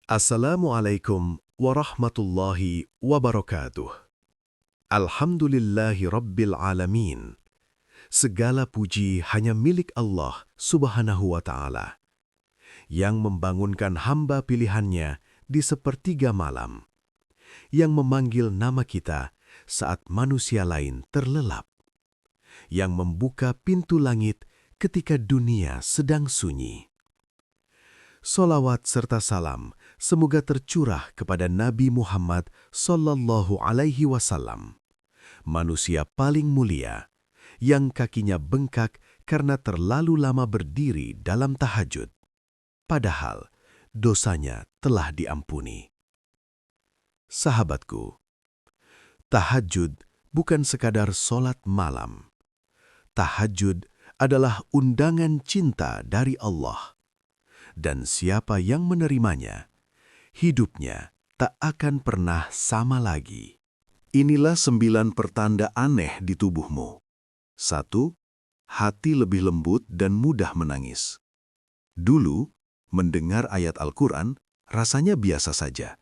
Assalamualaikum warahmatullahi wabarakatuh. Alhamdulillahi rabbil alamin. Segala puji hanya milik Allah subhanahu wa ta'ala, yang membangunkan hamba pilihannya di sepertiga malam, yang memanggil nama kita saat manusia lain terlelap, yang membuka pintu langit ketika dunia sedang sunyi. Solawat serta salam semoga tercurah kepada Nabi Muhammad Sallallahu Alaihi Wasallam, manusia paling mulia, yang kakinya bengkak karena terlalu lama berdiri dalam tahajud, padahal dosanya telah diampuni. Sahabatku, tahajud bukan sekadar solat malam. Tahajud adalah undangan cinta dari Allah. Dan siapa yang menerimanya, hidupnya tak akan pernah sama lagi. Inilah 9 pertanda aneh di tubuhmu. 1. Hati lebih lembut dan mudah menangis. Dulu, mendengar ayat Al-Quran rasanya biasa saja.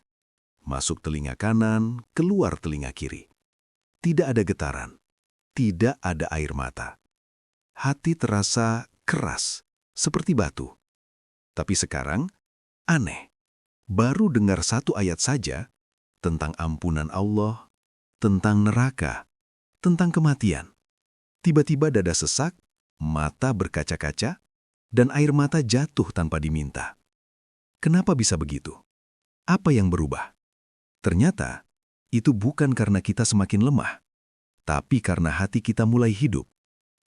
Masuk telinga kanan, keluar telinga kiri. Tidak ada getaran, tidak ada air mata. Hati terasa keras, seperti batu. Tapi sekarang, aneh. Baru dengar 1 ayat saja tentang ampunan Allah, tentang neraka, tentang kematian. Tiba-tiba dada sesak, mata berkaca-kaca, dan air mata jatuh tanpa diminta. Kenapa bisa begitu? Apa yang berubah? Ternyata, itu bukan karena kita semakin lemah, tapi karena hati kita mulai hidup.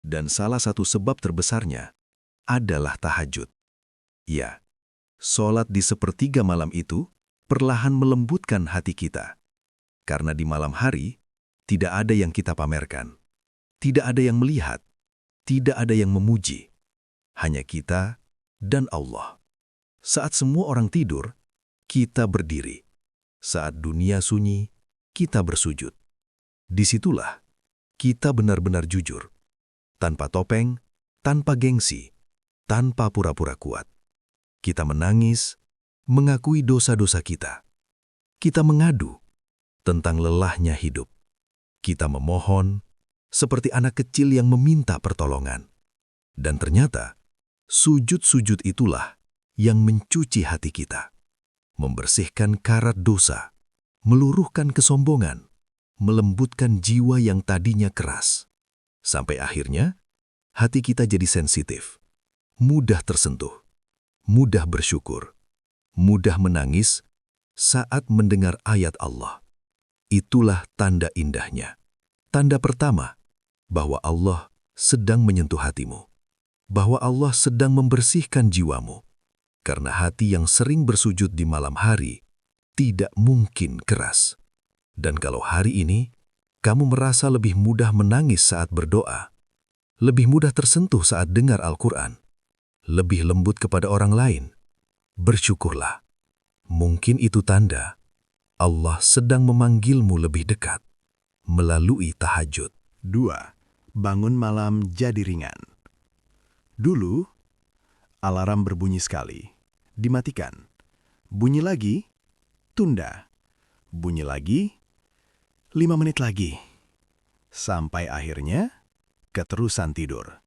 Dan salah satu sebab terbesarnya adalah tahajud. Ya, solat di sepertiga malam itu perlahan melembutkan hati kita. Karena di malam hari, tidak ada yang kita pamerkan. Tidak ada yang melihat. Tidak ada yang memuji. Hanya kita dan Allah. Saat semua orang tidur, kita berdiri. Saat dunia sunyi, kita bersujud. Disitulah kita benar-benar jujur. Tanpa topeng, tanpa gengsi, tanpa pura-pura kuat. Kita menangis, mengakui dosa-dosa kita. Kita mengadu tentang lelahnya hidup. Kita memohon seperti anak kecil yang meminta pertolongan. Dan ternyata, sujud-sujud itulah yang mencuci hati kita. Membersihkan karat dosa, meluruhkan kesombongan, melembutkan jiwa yang tadinya keras. Sampai akhirnya, hati kita jadi sensitif, mudah tersentuh, mudah bersyukur, mudah menangis saat mendengar ayat Allah. Itulah tanda indahnya. Tanda pertama bahwa Allah sedang menyentuh hatimu, bahwa Allah sedang membersihkan jiwamu, karena hati yang sering bersujud di malam hari tidak mungkin keras. Dan kalau hari ini kamu merasa lebih mudah menangis saat berdoa, lebih mudah tersentuh saat dengar Al-Quran, lebih lembut kepada orang lain, bersyukurlah. Mungkin itu tanda Allah sedang memanggilmu lebih dekat melalui tahajud. 2. Bangun malam jadi ringan. Dulu, alarm berbunyi sekali, dimatikan. Bunyi lagi, tunda. Bunyi lagi, 5 menit lagi. Sampai akhirnya, keterusan tidur.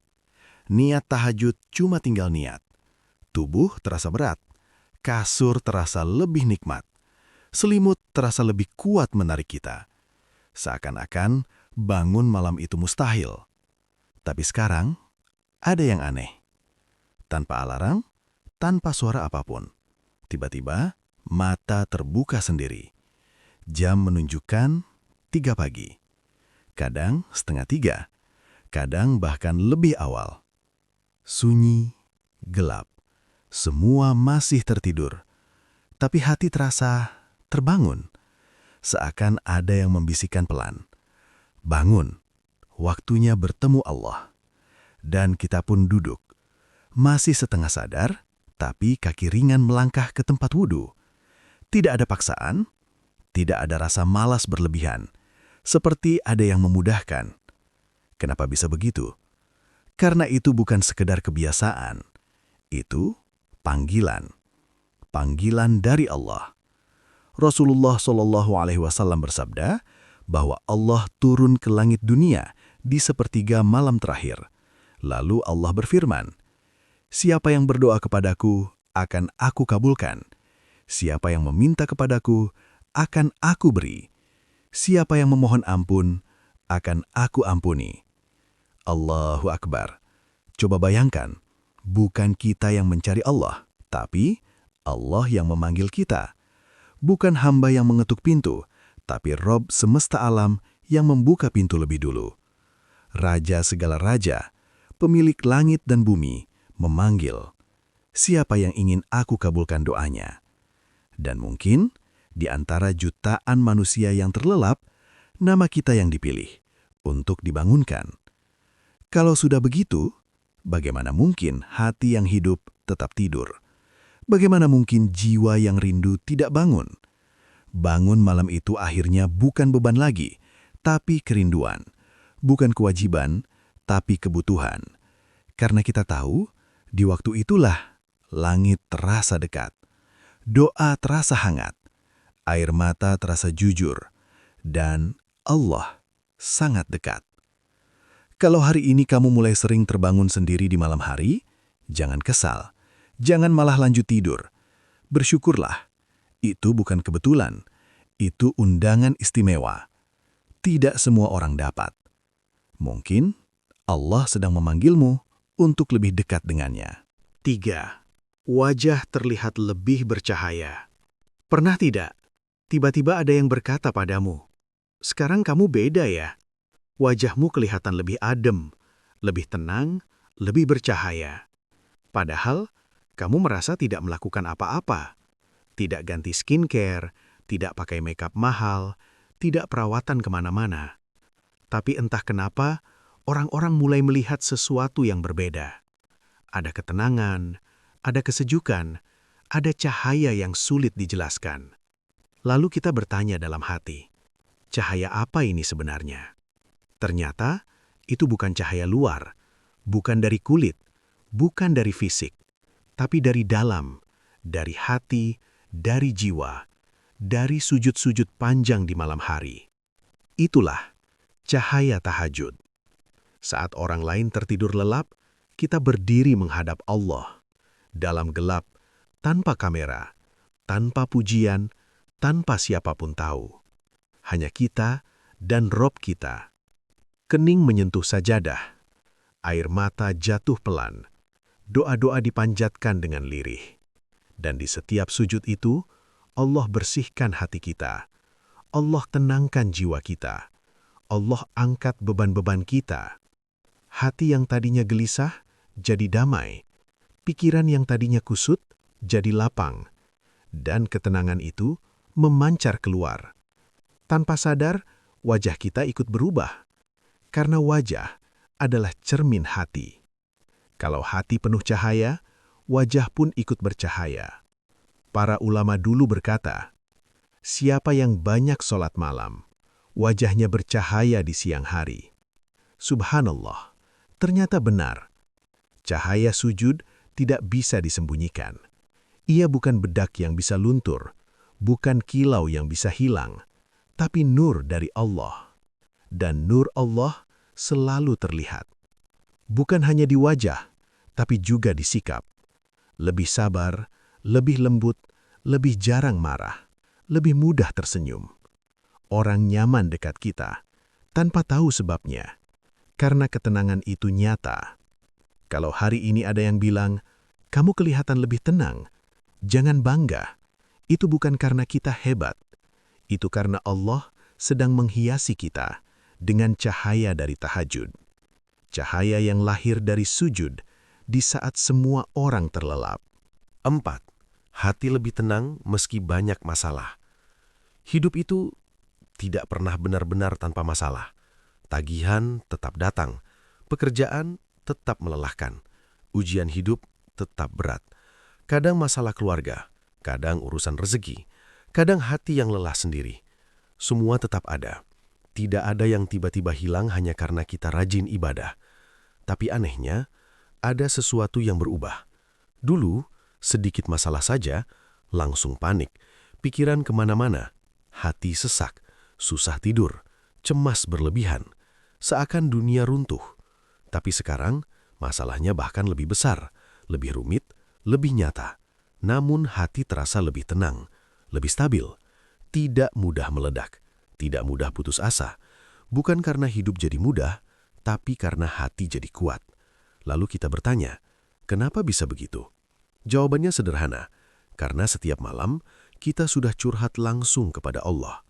Niat tahajud cuma tinggal niat. Tubuh terasa berat. Kasur terasa lebih nikmat. Selimut terasa lebih kuat menarik kita. Seakan-akan bangun malam itu mustahil. Tapi sekarang, ada yang aneh. Tanpa alarm, tanpa suara apapun. Tiba-tiba, mata terbuka sendiri. Jam menunjukkan 3 pagi. Kadang setengah 3. Kadang bahkan lebih awal. Sunyi, gelap. Semua masih tertidur. Tapi hati terasa terbangun. Seakan ada yang membisikkan pelan. Bangun, waktunya bertemu Allah. Dan kita pun duduk. Masih setengah sadar, tapi kaki ringan melangkah ke tempat wudhu. Tidak ada paksaan, tidak ada rasa malas berlebihan. Seperti ada yang memudahkan. Kenapa bisa begitu? Karena itu bukan sekedar kebiasaan. Itu panggilan. panggilan dari Allah. Rasulullah SAW bersabda bahwa Allah turun ke langit dunia di sepertiga malam terakhir. Lalu Allah berfirman, "Siapa yang berdoa kepadaku, akan aku kabulkan. Siapa yang meminta kepadaku, akan aku beri. Siapa yang memohon ampun, akan aku ampuni." Allahu Akbar. Coba bayangkan, bukan kita yang mencari Allah, tapi Allah yang memanggil kita. Bukan hamba yang mengetuk pintu, tapi Rob semesta alam yang membuka pintu lebih dulu. Raja segala raja, pemilik langit dan bumi, memanggil, "Siapa yang ingin aku kabulkan doanya?" Dan mungkin, di antara jutaan manusia yang terlelap, nama kita yang dipilih untuk dibangunkan. Kalau sudah begitu, bagaimana mungkin hati yang hidup tetap tidur? Bagaimana mungkin jiwa yang rindu tidak bangun? Bangun malam itu akhirnya bukan beban lagi, tapi kerinduan. Bukan kewajiban, tapi kebutuhan. Karena kita tahu, di waktu itulah langit terasa dekat. Doa terasa hangat. Air mata terasa jujur. Dan Allah sangat dekat. Kalau hari ini kamu mulai sering terbangun sendiri di malam hari, jangan kesal. Jangan malah lanjut tidur. Bersyukurlah. Itu bukan kebetulan. Itu undangan istimewa. Tidak semua orang dapat. Mungkin Allah sedang memanggilmu untuk lebih dekat dengannya. 3. Wajah terlihat lebih bercahaya. Pernah tidak? Tiba-tiba ada yang berkata padamu, "Sekarang kamu beda ya? Wajahmu kelihatan lebih adem, lebih tenang, lebih bercahaya." Padahal, kamu merasa tidak melakukan apa-apa. Tidak ganti skincare, tidak pakai makeup mahal, tidak perawatan kemana-mana. Tapi entah kenapa, orang-orang mulai melihat sesuatu yang berbeda. Ada ketenangan, ada kesejukan, ada cahaya yang sulit dijelaskan. Lalu kita bertanya dalam hati, cahaya apa ini sebenarnya? Ternyata, itu bukan cahaya luar, bukan dari kulit, bukan dari fisik, tapi dari dalam, dari hati, dari jiwa, dari sujud-sujud panjang di malam hari. Itulah cahaya tahajud. Saat orang lain tertidur lelap, kita berdiri menghadap Allah. Dalam gelap, tanpa kamera, tanpa pujian, tanpa siapapun tahu. Hanya kita dan Rob kita. Kening menyentuh sajadah. Air mata jatuh pelan. Doa-doa dipanjatkan dengan lirih. Dan di setiap sujud itu, Allah bersihkan hati kita. Allah tenangkan jiwa kita. Allah angkat beban-beban kita. Hati yang tadinya gelisah, jadi damai. Pikiran yang tadinya kusut, jadi lapang. Dan ketenangan itu memancar keluar. Tanpa sadar, wajah kita ikut berubah. Karena wajah adalah cermin hati. Kalau hati penuh cahaya, wajah pun ikut bercahaya. Para ulama dulu berkata, siapa yang banyak sholat malam, wajahnya bercahaya di siang hari. Subhanallah, ternyata benar. Cahaya sujud tidak bisa disembunyikan. Ia bukan bedak yang bisa luntur, bukan kilau yang bisa hilang, tapi nur dari Allah. Dan nur Allah selalu terlihat. Bukan hanya di wajah, tapi juga di sikap. Lebih sabar, lebih lembut, lebih jarang marah, lebih mudah tersenyum. Orang nyaman dekat kita, tanpa tahu sebabnya. Karena ketenangan itu nyata. Kalau hari ini ada yang bilang, kamu kelihatan lebih tenang, jangan bangga. Itu bukan karena kita hebat. Itu karena Allah sedang menghiasi kita dengan cahaya dari tahajud. Cahaya yang lahir dari sujud di saat semua orang terlelap. 4. Hati lebih tenang meski banyak masalah. Hidup itu tidak pernah benar-benar tanpa masalah. Tagihan tetap datang, pekerjaan tetap melelahkan, ujian hidup tetap berat. Kadang masalah keluarga, kadang urusan rezeki, kadang hati yang lelah sendiri. Semua tetap ada. Tidak ada yang tiba-tiba hilang hanya karena kita rajin ibadah. Tapi anehnya, ada sesuatu yang berubah. Dulu, sedikit masalah saja, langsung panik, pikiran kemana-mana, hati sesak, susah tidur, cemas berlebihan, seakan dunia runtuh. Tapi sekarang, masalahnya bahkan lebih besar, lebih rumit, lebih nyata. Namun hati terasa lebih tenang, lebih stabil, tidak mudah meledak, tidak mudah putus asa. Bukan karena hidup jadi mudah, tapi karena hati jadi kuat. Lalu kita bertanya, kenapa bisa begitu? Jawabannya sederhana, karena setiap malam kita sudah curhat langsung kepada Allah.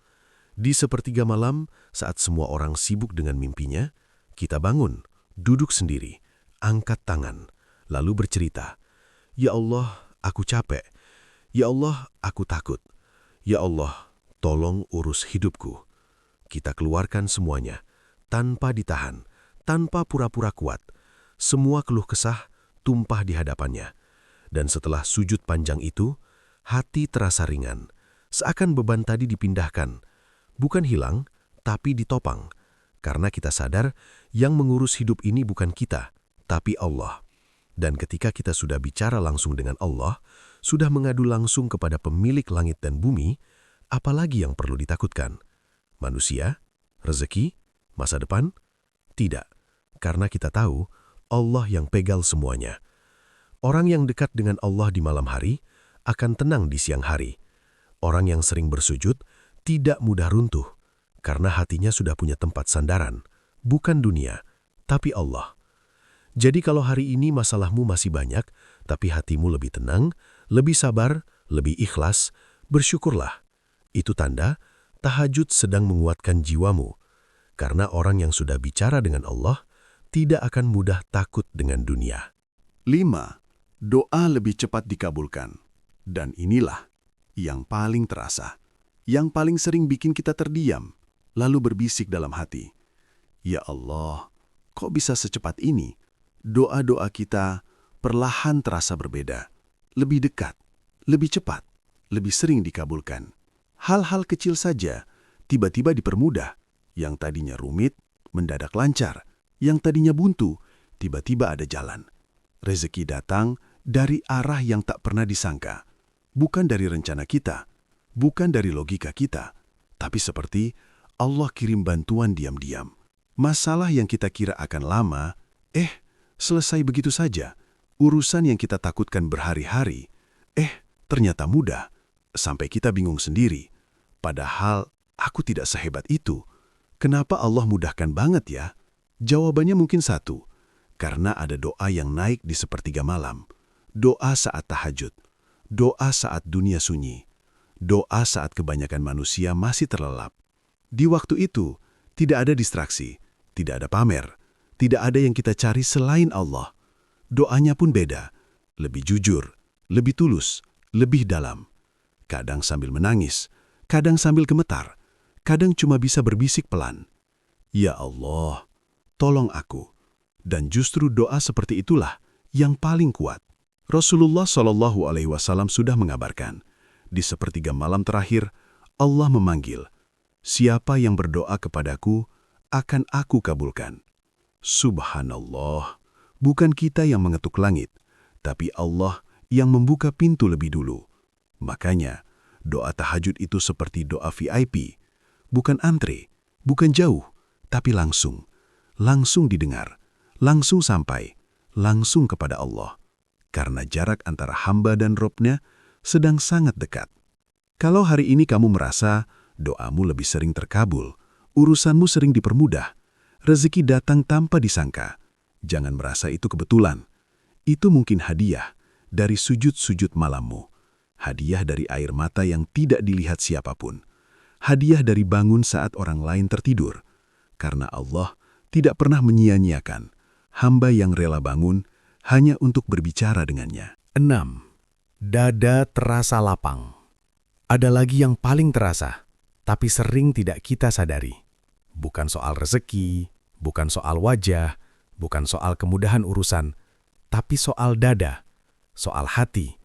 Di sepertiga malam, saat semua orang sibuk dengan mimpinya, kita bangun, duduk sendiri, angkat tangan, lalu bercerita, "Ya Allah, aku capek. Ya Allah, aku takut. Ya Allah, tolong urus hidupku." Kita keluarkan semuanya, tanpa ditahan, tanpa pura-pura kuat. Semua keluh kesah tumpah di hadapannya. Dan setelah sujud panjang itu, hati terasa ringan, seakan beban tadi dipindahkan. Bukan hilang, tapi ditopang. Karena kita sadar yang mengurus hidup ini bukan kita, tapi Allah. Dan ketika kita sudah bicara langsung dengan Allah, sudah mengadu langsung kepada pemilik langit dan bumi, apalagi yang perlu ditakutkan? Manusia? Rezeki? Masa depan? Tidak, karena kita tahu Allah yang pegang semuanya. Orang yang dekat dengan Allah di malam hari akan tenang di siang hari. Orang yang sering bersujud tidak mudah runtuh, karena hatinya sudah punya tempat sandaran, bukan dunia, tapi Allah. Jadi kalau hari ini masalahmu masih banyak, tapi hatimu lebih tenang, lebih sabar, lebih ikhlas, bersyukurlah. Itu tanda tahajud sedang menguatkan jiwamu, karena orang yang sudah bicara dengan Allah tidak akan mudah takut dengan dunia. 5. Doa lebih cepat dikabulkan. Dan inilah yang paling terasa, yang paling sering bikin kita terdiam, lalu berbisik dalam hati, "Ya Allah, kok bisa secepat ini?" Doa-doa kita perlahan terasa berbeda, lebih dekat, lebih cepat, lebih sering dikabulkan. Hal-hal kecil saja tiba-tiba dipermudah. Yang tadinya rumit, mendadak lancar. Yang tadinya buntu, tiba-tiba ada jalan. Rezeki datang dari arah yang tak pernah disangka. Bukan dari rencana kita, bukan dari logika kita, tapi seperti Allah kirim bantuan diam-diam. Masalah yang kita kira akan lama, selesai begitu saja. Urusan yang kita takutkan berhari-hari, ternyata mudah. Sampai kita bingung sendiri. Padahal aku tidak sehebat itu. Kenapa Allah mudahkan banget ya? Jawabannya mungkin satu. Karena ada doa yang naik di sepertiga malam. Doa saat tahajud. Doa saat dunia sunyi. Doa saat kebanyakan manusia masih terlelap. Di waktu itu, tidak ada distraksi, tidak ada pamer. Tidak ada yang kita cari selain Allah. Doanya pun beda, lebih jujur, lebih tulus, lebih dalam. Kadang sambil menangis, kadang sambil gemetar, kadang cuma bisa berbisik pelan. "Ya Allah, tolong aku." Dan justru doa seperti itulah yang paling kuat. Rasulullah SAW sudah mengabarkan, di sepertiga malam terakhir, Allah memanggil, "Siapa yang berdoa kepadaku, akan aku kabulkan." Subhanallah, bukan kita yang mengetuk langit, tapi Allah yang membuka pintu lebih dulu. Makanya, doa tahajud itu seperti doa VIP. Bukan antre, bukan jauh, tapi langsung. Langsung didengar, langsung sampai, langsung kepada Allah. Karena jarak antara hamba dan Robnya sedang sangat dekat. Kalau hari ini kamu merasa doamu lebih sering terkabul, urusanmu sering dipermudah, rezeki datang tanpa disangka, jangan merasa itu kebetulan. Itu mungkin hadiah dari sujud-sujud malammu. Hadiah dari air mata yang tidak dilihat siapapun. Hadiah dari bangun saat orang lain tertidur. Karena Allah tidak pernah menyia-nyiakan hamba yang rela bangun hanya untuk berbicara dengannya. 6. Dada terasa lapang. Ada lagi yang paling terasa, tapi sering tidak kita sadari. Bukan soal rezeki, bukan soal wajah, bukan soal kemudahan urusan, tapi soal dada, soal hati,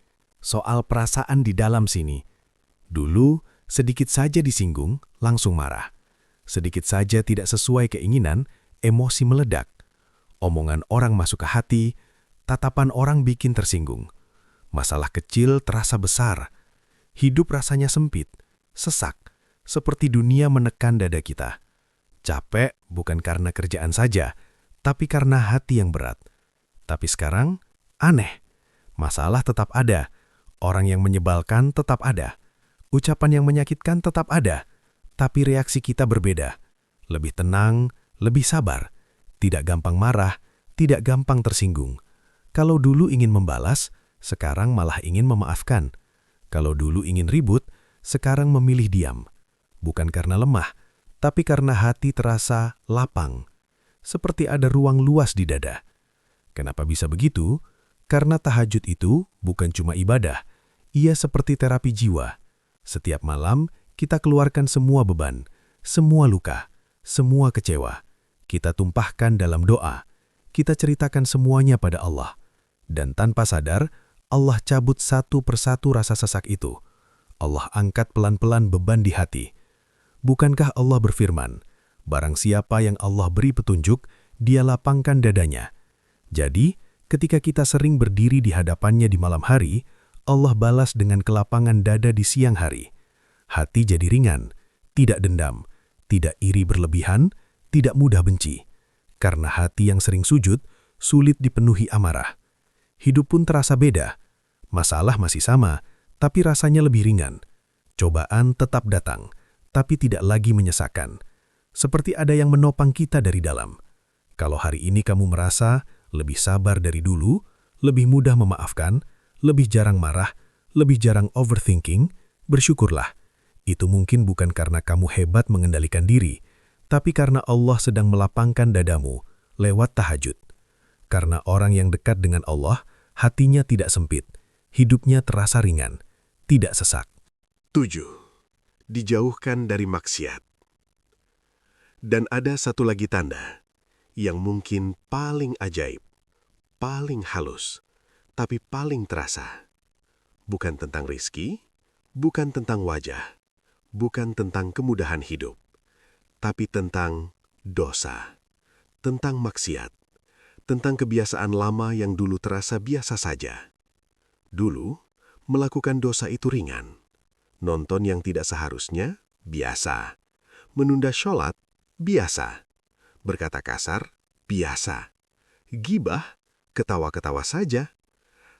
soal perasaan di dalam sini. Dulu, sedikit saja disinggung, langsung marah. Sedikit saja tidak sesuai keinginan, emosi meledak. Omongan orang masuk ke hati, tatapan orang bikin tersinggung. Masalah kecil terasa besar. Hidup rasanya sempit, sesak, seperti dunia menekan dada kita. Capek bukan karena kerjaan saja, tapi karena hati yang berat. Tapi sekarang, aneh. Masalah tetap ada, orang yang menyebalkan tetap ada, ucapan yang menyakitkan tetap ada, tapi reaksi kita berbeda. Lebih tenang, lebih sabar, tidak gampang marah, tidak gampang tersinggung. Kalau dulu ingin membalas, sekarang malah ingin memaafkan. Kalau dulu ingin ribut, sekarang memilih diam. Bukan karena lemah, tapi karena hati terasa lapang. Seperti ada ruang luas di dada. Kenapa bisa begitu? Karena tahajud itu bukan cuma ibadah, ia seperti terapi jiwa. Setiap malam, kita keluarkan semua beban, semua luka, semua kecewa. Kita tumpahkan dalam doa. Kita ceritakan semuanya pada Allah. Dan tanpa sadar, Allah cabut satu persatu rasa sesak itu. Allah angkat pelan-pelan beban di hati. Bukankah Allah berfirman, barang siapa yang Allah beri petunjuk, dia lapangkan dadanya. Jadi, ketika kita sering berdiri di hadapannya di malam hari, Allah balas dengan kelapangan dada di siang hari. Hati jadi ringan, tidak dendam, tidak iri berlebihan, tidak mudah benci. Karena hati yang sering sujud, sulit dipenuhi amarah. Hidup pun terasa beda. Masalah masih sama, tapi rasanya lebih ringan. Cobaan tetap datang, tapi tidak lagi menyesakkan. Seperti ada yang menopang kita dari dalam. Kalau hari ini kamu merasa lebih sabar dari dulu, lebih mudah memaafkan, lebih jarang marah, lebih jarang overthinking, bersyukurlah. Itu mungkin bukan karena kamu hebat mengendalikan diri, tapi karena Allah sedang melapangkan dadamu lewat tahajud. Karena orang yang dekat dengan Allah, hatinya tidak sempit, hidupnya terasa ringan, tidak sesak. 7. Dijauhkan dari maksiat. Dan ada satu lagi tanda yang mungkin paling ajaib, paling halus, tapi paling terasa. Bukan tentang rizki, bukan tentang wajah, bukan tentang kemudahan hidup, tapi tentang dosa, tentang maksiat, tentang kebiasaan lama yang dulu terasa biasa saja. Dulu, melakukan dosa itu ringan. Nonton yang tidak seharusnya, biasa. Menunda sholat, biasa. Berkata kasar, biasa. Gibah, ketawa-ketawa saja.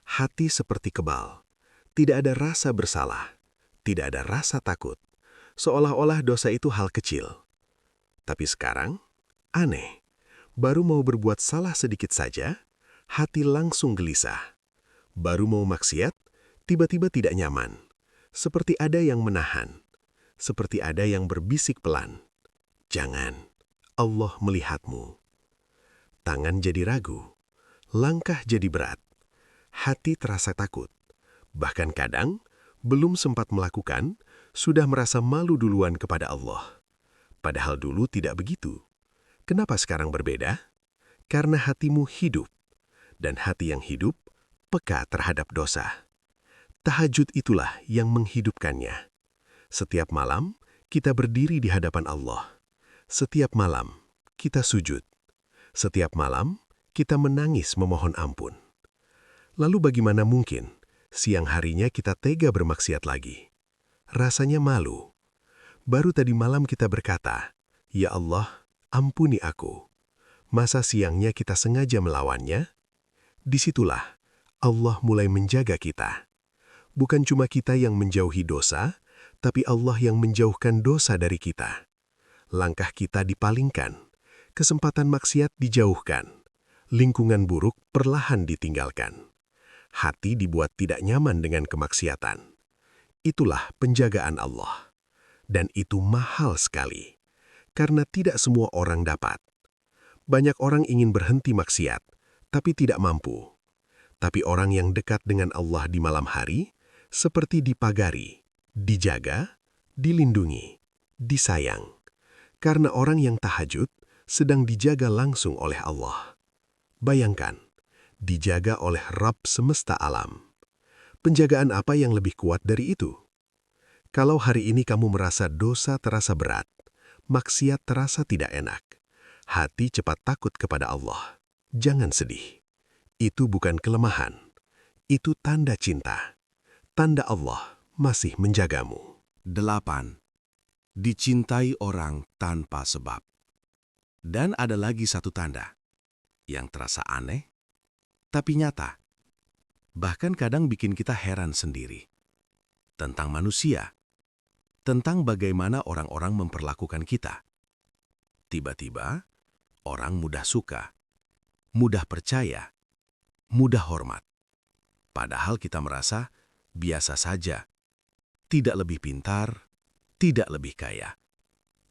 Hati seperti kebal. Tidak ada rasa bersalah. Tidak ada rasa takut. Seolah-olah dosa itu hal kecil. Tapi sekarang, aneh. Baru mau berbuat salah sedikit saja, hati langsung gelisah. Baru mau maksiat, tiba-tiba tidak nyaman. Seperti ada yang menahan. Seperti ada yang berbisik pelan. Jangan. Allah melihatmu. Tangan jadi ragu, langkah jadi berat, hati terasa takut. Bahkan kadang, belum sempat melakukan, sudah merasa malu duluan kepada Allah. Padahal dulu tidak begitu. Kenapa sekarang berbeda? Karena hatimu hidup, dan hati yang hidup, peka terhadap dosa. Tahajud itulah yang menghidupkannya. Setiap malam, kita berdiri di hadapan Allah. Setiap malam, kita sujud. Setiap malam, kita menangis memohon ampun. Lalu bagaimana mungkin siang harinya kita tega bermaksiat lagi? Rasanya malu. Baru tadi malam kita berkata, "Ya Allah, ampuni aku." Masa siangnya kita sengaja melawannya? Disitulah Allah mulai menjaga kita. Bukan cuma kita yang menjauhi dosa, tapi Allah yang menjauhkan dosa dari kita. Langkah kita dipalingkan, kesempatan maksiat dijauhkan, lingkungan buruk perlahan ditinggalkan. Hati dibuat tidak nyaman dengan kemaksiatan. Itulah penjagaan Allah. Dan itu mahal sekali, karena tidak semua orang dapat. Banyak orang ingin berhenti maksiat, tapi tidak mampu. Tapi orang yang dekat dengan Allah di malam hari, seperti dipagari, dijaga, dilindungi, disayang. Karena orang yang tahajud sedang dijaga langsung oleh Allah. Bayangkan, dijaga oleh Rabb semesta alam. Penjagaan apa yang lebih kuat dari itu? Kalau hari ini kamu merasa dosa terasa berat, maksiat terasa tidak enak, hati cepat takut kepada Allah. Jangan sedih. Itu bukan kelemahan. Itu tanda cinta. Tanda Allah masih menjagamu. 8. Dicintai orang tanpa sebab. Dan ada lagi satu tanda yang terasa aneh, tapi nyata. Bahkan kadang bikin kita heran sendiri. Tentang manusia. Tentang bagaimana orang-orang memperlakukan kita. Tiba-tiba, orang mudah suka, mudah percaya, mudah hormat. Padahal kita merasa biasa saja. Tidak lebih pintar, tidak lebih kaya,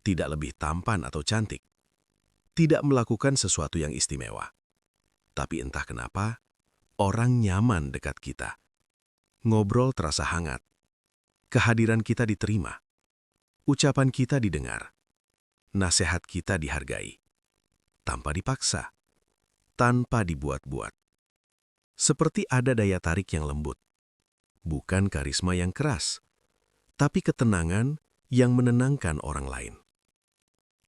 tidak lebih tampan atau cantik, tidak melakukan sesuatu yang istimewa. Tapi entah kenapa, orang nyaman dekat kita. Ngobrol terasa hangat. Kehadiran kita diterima. Ucapan kita didengar. Nasihat kita dihargai. Tanpa dipaksa. Tanpa dibuat-buat. Seperti ada daya tarik yang lembut. Bukan karisma yang keras, tapi ketenangan yang menenangkan orang lain.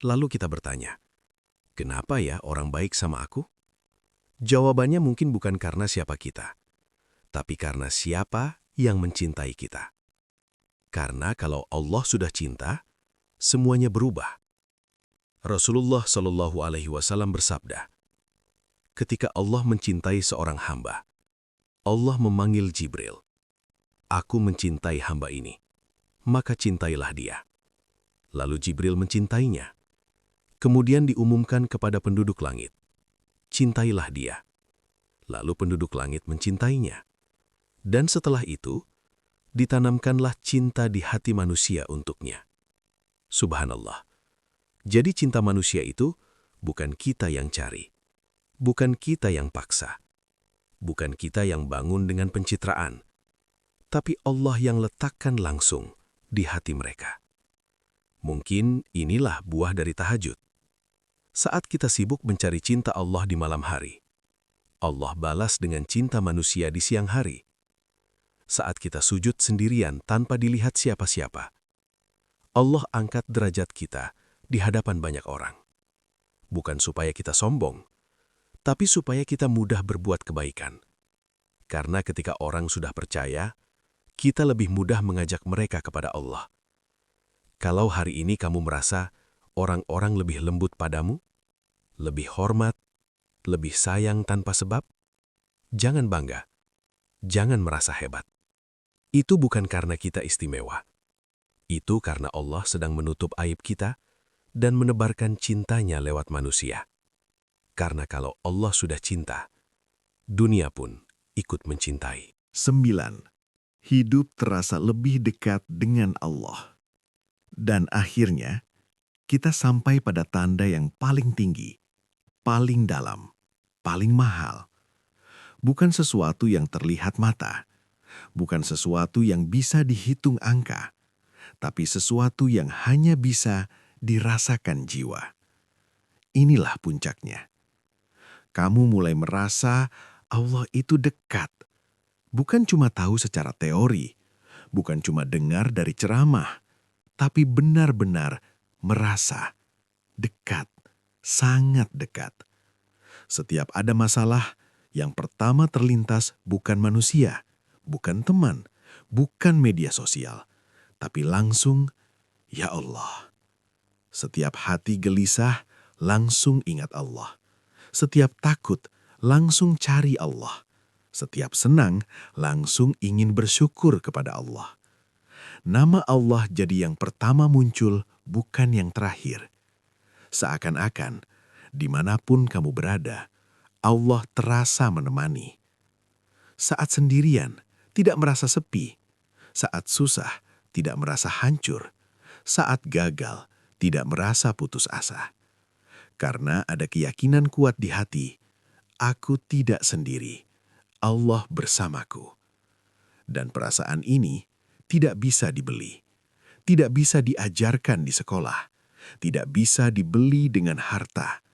Lalu kita bertanya, kenapa ya orang baik sama aku? Jawabannya mungkin bukan karena siapa kita, tapi karena siapa yang mencintai kita. Karena kalau Allah sudah cinta, semuanya berubah. Rasulullah Shallallahu Alaihi Wasallam bersabda, ketika Allah mencintai seorang hamba, Allah memanggil Jibril. Aku mencintai hamba ini, maka cintailah dia. Lalu Jibril mencintainya. Kemudian diumumkan kepada penduduk langit, cintailah dia. Lalu penduduk langit mencintainya. Dan setelah itu, ditanamkanlah cinta di hati manusia untuknya. Subhanallah. Jadi cinta manusia itu bukan kita yang cari, bukan kita yang paksa, bukan kita yang bangun dengan pencitraan, tapi Allah yang letakkan langsung di hati mereka. Mungkin inilah buah dari tahajud. Saat kita sibuk mencari cinta Allah di malam hari, Allah balas dengan cinta manusia di siang hari. Saat kita sujud sendirian tanpa dilihat siapa-siapa, Allah angkat derajat kita di hadapan banyak orang. Bukan supaya kita sombong, tapi supaya kita mudah berbuat kebaikan. Karena ketika orang sudah percaya, kita lebih mudah mengajak mereka kepada Allah. Kalau hari ini kamu merasa orang-orang lebih lembut padamu, lebih hormat, lebih sayang tanpa sebab, jangan bangga, jangan merasa hebat. Itu bukan karena kita istimewa. Itu karena Allah sedang menutup aib kita dan menebarkan cintanya lewat manusia. Karena kalau Allah sudah cinta, dunia pun ikut mencintai. 9. Hidup terasa lebih dekat dengan Allah. Dan akhirnya, kita sampai pada tanda yang paling tinggi, paling dalam, paling mahal. Bukan sesuatu yang terlihat mata, bukan sesuatu yang bisa dihitung angka, tapi sesuatu yang hanya bisa dirasakan jiwa. Inilah puncaknya. Kamu mulai merasa Allah itu dekat. Bukan cuma tahu secara teori, bukan cuma dengar dari ceramah, tapi benar-benar merasa dekat, sangat dekat. Setiap ada masalah, yang pertama terlintas bukan manusia, bukan teman, bukan media sosial, tapi langsung, ya Allah. Setiap hati gelisah, langsung ingat Allah. Setiap takut, langsung cari Allah. Setiap senang, langsung ingin bersyukur kepada Allah. Nama Allah jadi yang pertama muncul, bukan yang terakhir. Seakan-akan, dimanapun kamu berada, Allah terasa menemani. Saat sendirian, tidak merasa sepi. Saat susah, tidak merasa hancur. Saat gagal, tidak merasa putus asa. Karena ada keyakinan kuat di hati, aku tidak sendiri, Allah bersamaku. Dan perasaan ini tidak bisa dibeli, tidak bisa diajarkan di sekolah, tidak bisa dibeli dengan harta.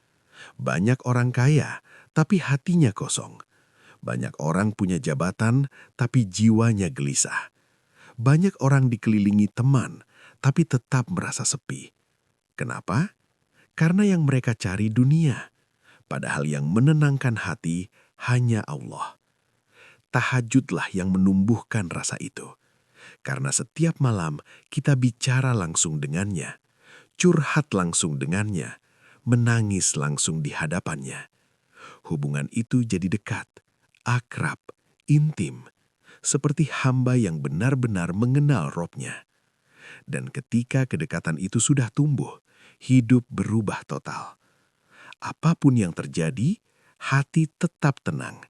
Banyak orang kaya, tapi hatinya kosong. Banyak orang punya jabatan, tapi jiwanya gelisah. Banyak orang dikelilingi teman, tapi tetap merasa sepi. Kenapa? Karena yang mereka cari dunia, padahal yang menenangkan hati hanya Allah. Tahajudlah yang menumbuhkan rasa itu. Karena setiap malam kita bicara langsung dengannya, curhat langsung dengannya, menangis langsung di hadapannya. Hubungan itu jadi dekat, akrab, intim, seperti hamba yang benar-benar mengenal Robnya. Dan ketika kedekatan itu sudah tumbuh, hidup berubah total. Apapun yang terjadi, hati tetap tenang.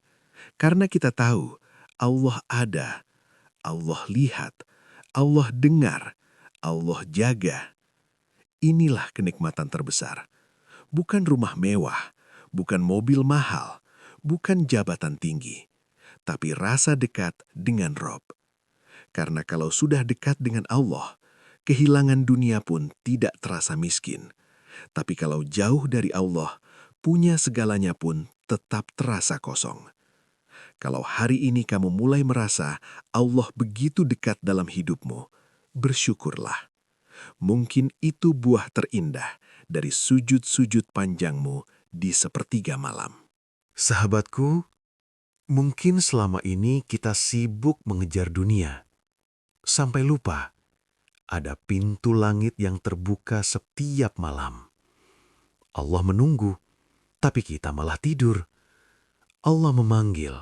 Karena kita tahu Allah ada, Allah lihat, Allah dengar, Allah jaga. Inilah kenikmatan terbesar. Bukan rumah mewah, bukan mobil mahal, bukan jabatan tinggi, tapi rasa dekat dengan Rob. Karena kalau sudah dekat dengan Allah, kehilangan dunia pun tidak terasa miskin. Tapi kalau jauh dari Allah, punya segalanya pun tetap terasa kosong. Kalau hari ini kamu mulai merasa Allah begitu dekat dalam hidupmu, bersyukurlah. Mungkin itu buah terindah dari sujud-sujud panjangmu di sepertiga malam. Sahabatku, mungkin selama ini kita sibuk mengejar dunia, sampai lupa ada pintu langit yang terbuka setiap malam. Allah menunggu, tapi kita malah tidur. Allah memanggil,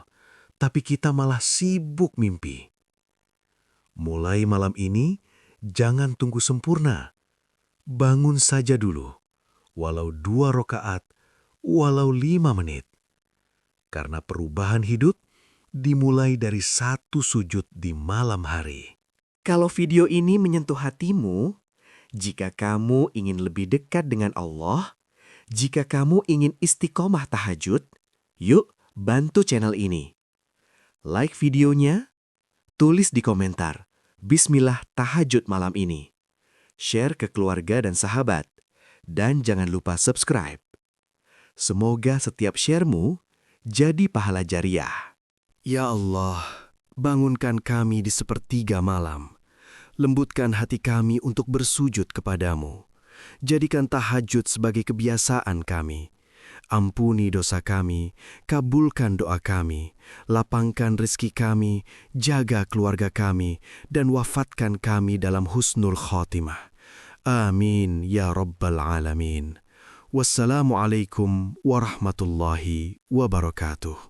tapi kita malah sibuk mimpi. Mulai malam ini, jangan tunggu sempurna. Bangun saja dulu, walau 2 rakaat, walau 5 menit. Karena perubahan hidup dimulai dari 1 sujud di malam hari. Kalau video ini menyentuh hatimu, jika kamu ingin lebih dekat dengan Allah, jika kamu ingin istiqomah tahajud, yuk bantu channel ini. Like videonya, tulis di komentar, Bismillah tahajud malam ini. Share ke keluarga dan sahabat, dan jangan lupa subscribe. Semoga setiap sharemu jadi pahala jariah. Ya Allah, bangunkan kami di sepertiga malam. Lembutkan hati kami untuk bersujud kepadamu. Jadikan tahajud sebagai kebiasaan kami. Ampuni dosa kami, kabulkan doa kami, lapangkan rezeki kami, jaga keluarga kami, dan wafatkan kami dalam husnul khotimah. Amin ya Rabbal Alamin. Wassalamualaikum warahmatullahi wabarakatuh.